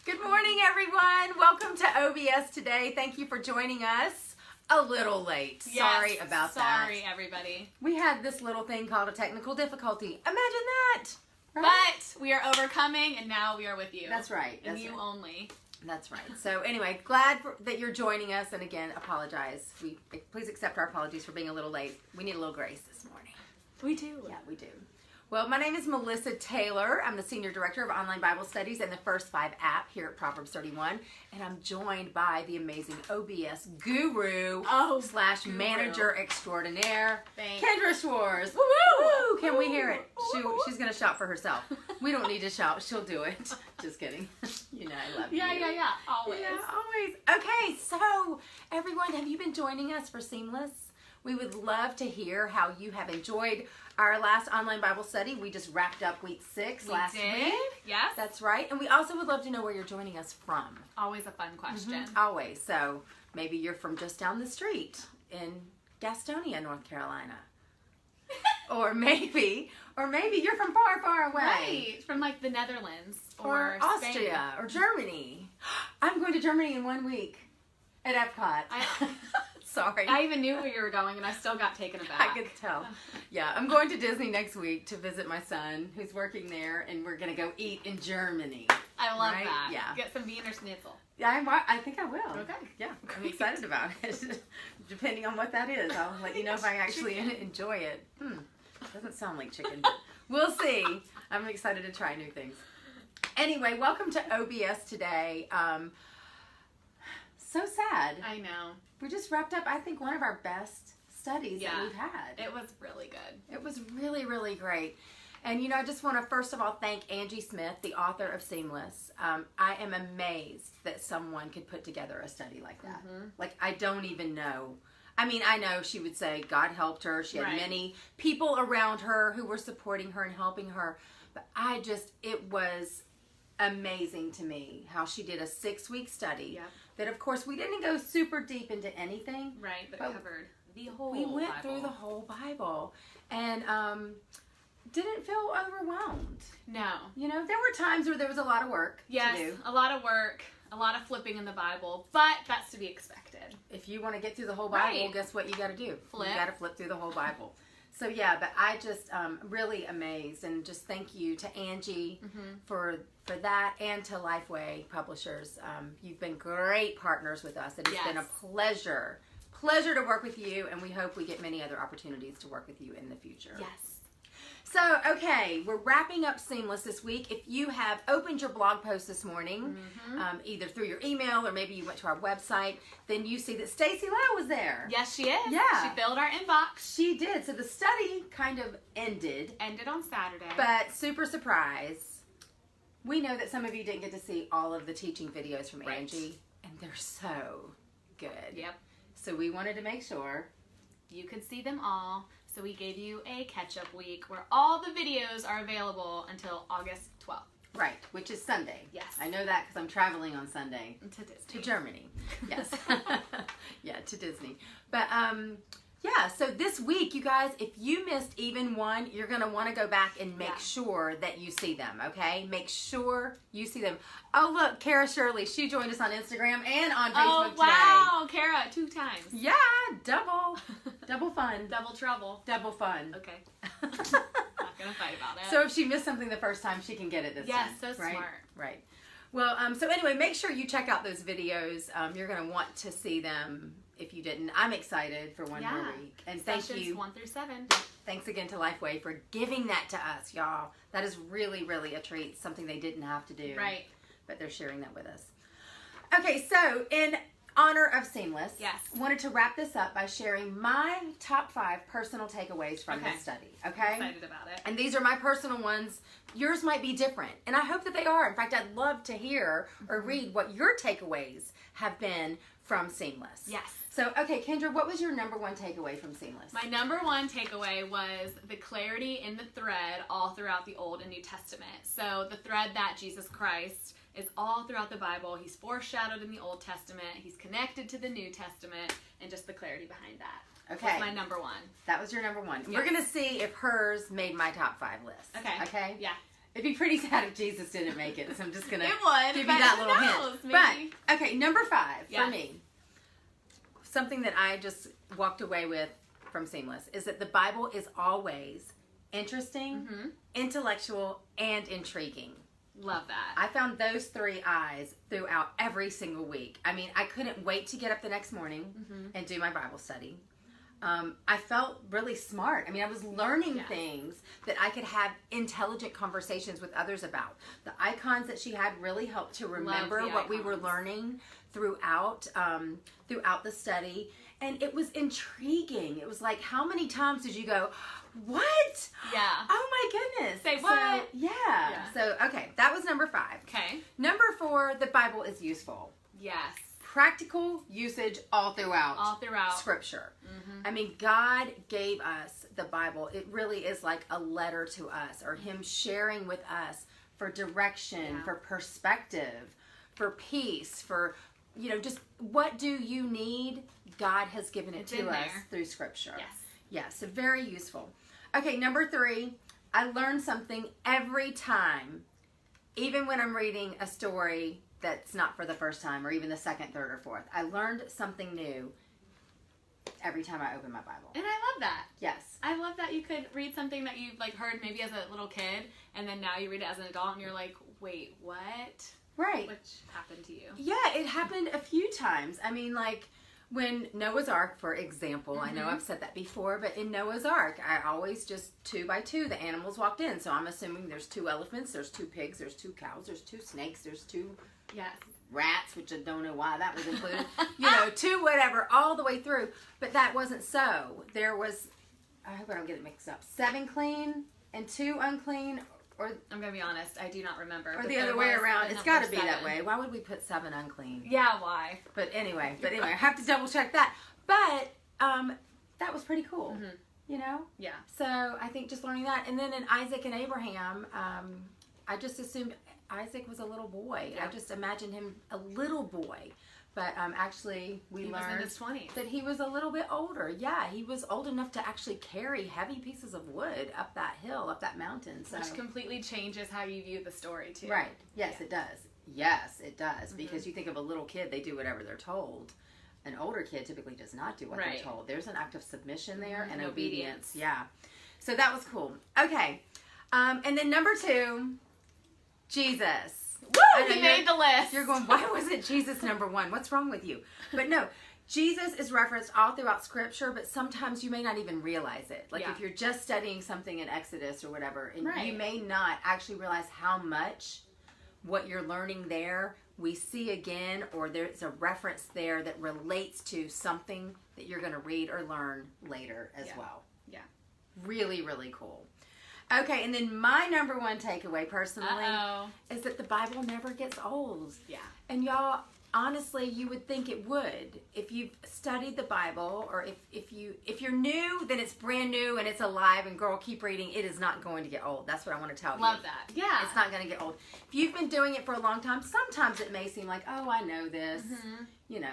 Good morning, everyone. Welcome to OBS Today. Thank you for joining us. A little late. Yes, Sorry about that. Sorry, everybody. We had this little thing called a technical difficulty. Imagine that. Right? But we are overcoming, and now we are with you. That's right. And That's you right. only. That's right. So anyway, glad that you're joining us. And again, apologize. Please accept our apologies for being a little late. We need a little grace this morning. We do. Yeah, we do. Well, my name is Melissa Taylor. I'm the Senior Director of Online Bible Studies and the First 5 app here at Proverbs 31. And I'm joined by the amazing OBS guru / manager extraordinaire, Thanks. Kendra Schwartz. Woo woo! Woo! Can we hear it? She's going to shout for herself. We don't need to shout. She'll do it. Just kidding. You know I love you. Yeah. Always. Yeah, always. Okay, so everyone, have you been joining us for Seamless? We would love to hear how you have enjoyed our last online Bible study. We just wrapped up week 6 last week. Yes. That's right. And we also would love to know where you're joining us from. Always a fun question. Always. So maybe you're from just down the street in Gastonia, North Carolina. or maybe you're from far, far away. Right. From like the Netherlands Or Austria Spain. or Germany. I'm going to Germany in 1 week at Epcot. Sorry. I even knew where you were going, and I still got taken aback. I could tell. Yeah, I'm going to Disney next week to visit my son who's working there, and we're going to go eat in Germany. I love Right? that. Yeah. Get some Wiener Schnitzel. Yeah, I think I will. Okay. Yeah, I'm excited about it. Depending on what that is, I'll let you know if I actually enjoy it. Doesn't sound like chicken, but we'll see. I'm excited to try new things. Anyway, welcome to OBS Today. So sad. I know. We just wrapped up, I think, one of our best studies that Yeah. we've had. It was really good. It was really, really great. And, you know, I just want to, first of all, thank Angie Smith, the author of Seamless. I am amazed that someone could put together a study like that. Like, I don't even know. I mean, I know she would say God helped her. She had Right. many people around her who were supporting her and helping her. But it was amazing to me how she did a 6-week study. Yep. That, of course, we didn't go super deep into anything. Right, but it covered the whole We went Bible. through the whole Bible and didn't feel overwhelmed. No. You know, there were times where there was a lot of work Yes, to do. a lot of work, a lot of flipping in the Bible, but that's to be expected. If you want to get through the whole Bible, Right. guess what you got to do? Flip. You got to flip through the whole Bible. So, yeah, but I just really amazed, and just thank you to Angie for that, and to Lifeway Publishers. You've been great partners with us. It has been a pleasure to work with you, and we hope we get many other opportunities to work with you in the future. Yes. So, okay, we're wrapping up Seamless this week. If you have opened your blog post this morning, either through your email or maybe you went to our website, then you see that Stacy Lau was there. Yes, she is. Yeah. She filled our inbox. She did. So the study kind of ended, Ended on Saturday. but super surprise. We know that some of you didn't get to see all of the teaching videos from Right. Angie, and they're so good. Yep. So we wanted to make sure. You could see them all. So we gave you a catch-up week where all the videos are available until August 12th. Right, which is Sunday. Yes. I know that because I'm traveling on Sunday. To Disney. To Germany. Yes. Yeah, to Disney. But yeah, so this week, you guys, if you missed even one, you're going to want to go back and make sure that you see them, okay? Make sure you see them. Oh, look, Kara Shirley, she joined us on Instagram and on Facebook today. Oh, wow, Kara, 2 times. Yeah, double fun. Double trouble. Double fun. Okay. Not gonna fight about it. So if she missed something the first time, she can get it this time. Yes, so right? smart. Right. Well, so anyway, make sure you check out those videos. You're going to want to see them if you didn't. I'm excited for one more week. And Sessions thank you. 1 through 7. Thanks again to Lifeway for giving that to us, y'all. That is really, really a treat. Something they didn't have to do. Right. But they're sharing that with us. Okay, so in honor of Seamless, wanted to wrap this up by sharing my top 5 personal takeaways from this study. Okay? Excited about it. And these are my personal ones. Yours might be different. And I hope that they are. In fact, I'd love to hear or read what your takeaways have been from Seamless. Yes. So, okay, Kendra, what was your number 1 takeaway from Seamless? My number 1 takeaway was the clarity in the thread all throughout the Old and New Testament. So the thread that Jesus Christ is all throughout the Bible. He's foreshadowed in the Old Testament. He's connected to the New Testament, and just the clarity behind that. Okay. That's my number 1. That was your number 1. Yes. We're going to see if hers made my top 5 list. Okay. Okay? Yeah. It'd be pretty sad if Jesus didn't make it, so I'm just going to It would, give you but that who little knows, hint. maybe. But, okay, number 5 for Yes. me, something that I just walked away with from Seamless, is that the Bible is always interesting, intellectual, and intriguing. Love that. I found those 3 eyes throughout every single week. I mean, I couldn't wait to get up the next morning and do my Bible study. I felt really smart. I mean, I was learning things that I could have intelligent conversations with others about. The icons that she had really helped to remember what we were learning throughout the study. And it was intriguing. It was like, how many times did you go, what? Yeah. Oh my goodness. Say So, what? yeah. So, okay, that was number 5. Okay. Number 4, the Bible is useful. Yes. Practical usage all throughout. All throughout. Scripture. I mean, God gave us the Bible. It really is like a letter to us, or Him sharing with us for direction, for perspective, for peace, for, just what do you need? God has given it to us through Scripture. Yes. Yes, so very useful. Okay, number 3, I learn something every time, even when I'm reading a story that's not for the first time, or even the second, third, or fourth. I learned something new every time I open my Bible. And I love that. Yes. I love that you could read something that you've heard maybe as a little kid, and then now you read it as an adult, and you're like, wait, what? Right. Which happened to you? Yeah, it happened a few times. I mean, like when Noah's Ark, for example, I know I've said that before, but in Noah's Ark, I always just 2 by 2, the animals walked in. So I'm assuming there's 2 elephants, there's 2 pigs, there's 2 cows, there's 2 snakes, there's 2 rats, which I don't know why that was included. 2 whatever, all the way through. But that wasn't so. There was, I hope I don't get it mixed up, 7 clean and 2 unclean, or I'm going to be honest, I do not remember. or the other way around. It's got to be that way. Why would we put 7 unclean? Yeah, why? But anyway, I have to double check that. But that was pretty cool, Yeah. So I think just learning that. And then in Isaac and Abraham, I just assumed Isaac was a little boy. Yeah. I just imagined him a little boy. But actually, we He was learned in his 20s. that he was a little bit older. Yeah, he was old enough to actually carry heavy pieces of wood up that hill, up that mountain. So. Which completely changes how you view the story, too. Right. Yes, it does. Yes, it does. Because you think of a little kid, they do whatever they're told. An older kid typically does not do what they're told. There's an act of submission there and obedience. Yeah. So that was cool. Okay. And then number 2, Jesus. Woo! He made the list. You're going, why wasn't Jesus number 1? What's wrong with you? But no, Jesus is referenced all throughout Scripture, but sometimes you may not even realize it. Like if you're just studying something in Exodus or whatever, and you may not actually realize how much what you're learning there we see again, or there's a reference there that relates to something that you're going to read or learn later as well. Yeah. Really, really cool. Okay, and then my number 1 takeaway personally is that the Bible never gets old. Yeah. And y'all, honestly, you would think it would. If you've studied the Bible, or if you're new, then it's brand new and it's alive, and girl, keep reading. It is not going to get old. That's what I want to tell you. Love that. Yeah. It's not going to get old. If you've been doing it for a long time, sometimes it may seem like, oh, I know this.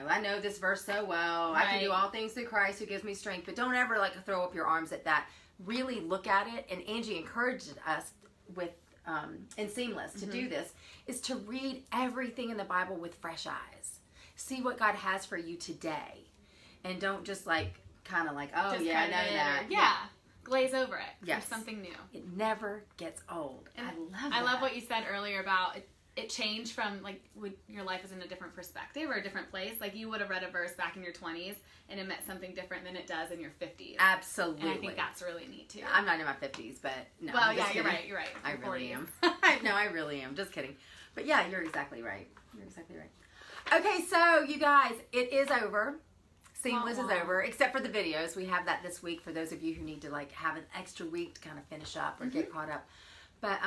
I know this verse so well. I can do all things through Christ who gives me strength. But don't ever throw up your arms at that. Really look at it. And Angie encouraged us with in Seamless to do this, is to read everything in the Bible with fresh eyes. See what God has for you today. And don't just oh Just yeah, I know that. Yeah. Glaze over it. Yes. There's something new. It never gets old. And I love that. I love what you said earlier about it changed from when your life was in a different perspective or a different place. Like you would have read a verse back in your 20s and it meant something different than it does in your 50s. Absolutely. And I think that's really neat too. I'm not in my 50s, but no. Well, I'm just you're kidding. right. I really am. No, I really am. Just kidding. But yeah, you're exactly right. Okay, so you guys, it is over. Seamless is over, except for the videos. We have that this week for those of you who need to have an extra week to kind of finish up or get caught up. But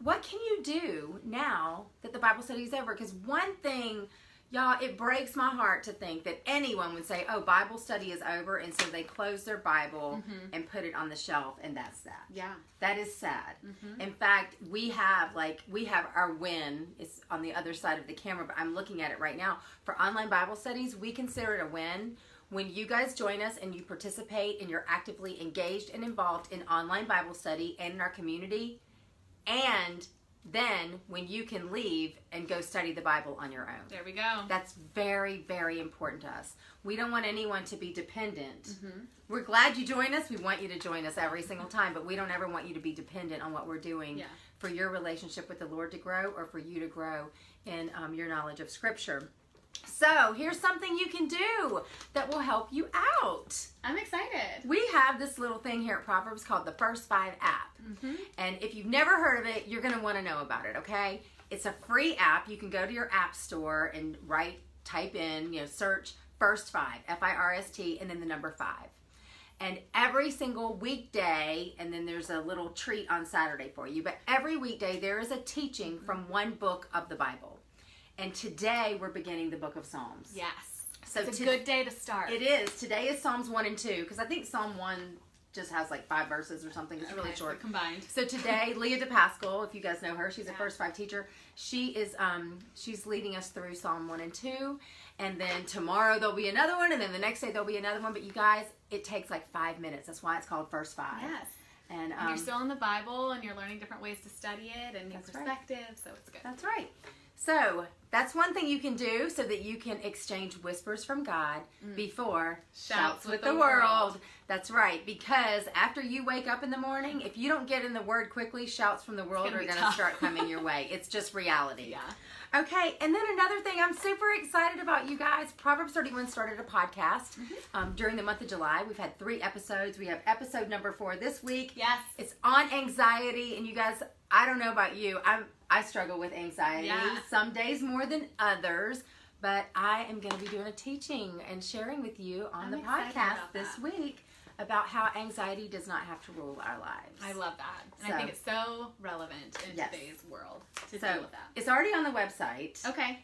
what can you do now that the Bible study is over? Because one thing, y'all, it breaks my heart to think that anyone would say, oh, Bible study is over, and so they close their Bible and put it on the shelf, and that's that. Yeah. That is sad. In fact, we have our win. It's on the other side of the camera, but I'm looking at it right now. For online Bible studies, we consider it a win when you guys join us and you participate and you're actively engaged and involved in online Bible study and in our community. and then when you can leave and go study the Bible on your own. There we go. That's very, very important to us. We don't want anyone to be dependent. We're glad you join us. We want you to join us every single time, but we don't ever want you to be dependent on what we're doing for your relationship with the Lord to grow, or for you to grow in your knowledge of Scripture. So here's something you can do that will help you out. I'm excited. We have this little thing here at Proverbs called the First 5 app. And if you've never heard of it, you're going to want to know about it, okay? It's a free app. You can go to your app store and type in, search First 5, F-I-R-S-T, and then the number 5. And every single weekday, and then there's a little treat on Saturday for you, but every weekday there is a teaching from one book of the Bible. And today we're beginning the book of Psalms. Yes. So it's a good day to start. It is. Today is Psalms 1 and 2, because I think Psalm 1 just has like 5 verses or something. It's really short. So combined. So today, Leah DePascal, if you guys know her, she's a First 5 teacher. She is she's leading us through Psalm 1 and 2. And then tomorrow there'll be another one, and then the next day there'll be another one. But you guys, it takes like 5 minutes. That's why it's called First 5. Yes. And you're still in the Bible, and you're learning different ways to study it and new perspectives, so it's good. That's right. So that's one thing you can do so that you can exchange whispers from God before shouts with the world. That's right, because after you wake up in the morning, if you don't get in the Word quickly, shouts from the world are going to start coming your way. It's just reality. Yeah. Okay, and then another thing I'm super excited about, you guys. Proverbs 31 started a podcast during the month of July. We've had 3 episodes. We have episode number 4 this week. Yes. It's on anxiety, and you guys, I don't know about you. I struggle with anxiety. Yeah. Some days more than others, but I am going to be doing a teaching and sharing with you on the podcast this week about how anxiety does not have to rule our lives. I love that. And I think it's so relevant in today's world to deal with that. It's already on the website. Okay.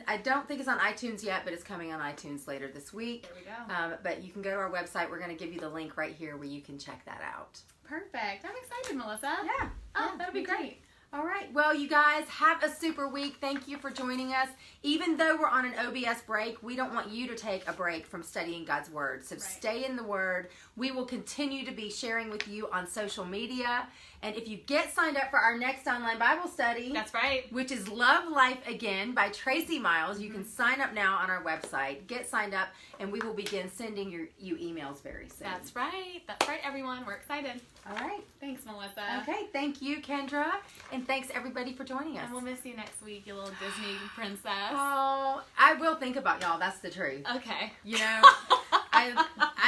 I don't think it's on iTunes yet, but it's coming on iTunes later this week. There we go. But you can go to our website. We're going to give you the link right here where you can check that out. Perfect. I'm excited, Melissa. Yeah. Oh, that'll be great. All right. Well, you guys, have a super week. Thank you for joining us. Even though we're on an OBS break, we don't want you to take a break from studying God's Word. So stay in the Word. We will continue to be sharing with you on social media. And if you get signed up for our next online Bible study, that's right, which is Love Life Again by Tracy Miles, you can sign up now on our website. Get signed up, and we will begin sending you emails very soon. That's right. That's right, everyone. We're excited. All right. Thanks, Melissa. Okay. Thank you, Kendra. And thanks, everybody, for joining us. And we'll miss you next week, you little Disney princess. Oh, I will think about y'all. That's the truth. Okay. You know,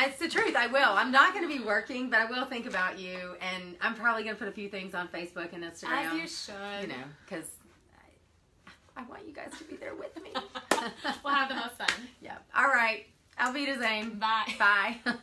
it's the truth. I will. I'm not going to be working, but I will think about you. And I'm probably going to put a few things on Facebook and Instagram. As you should. You know, because I want you guys to be there with me. We'll have the most fun. Yeah. All right. Auf Wiedersehen. Bye. Bye.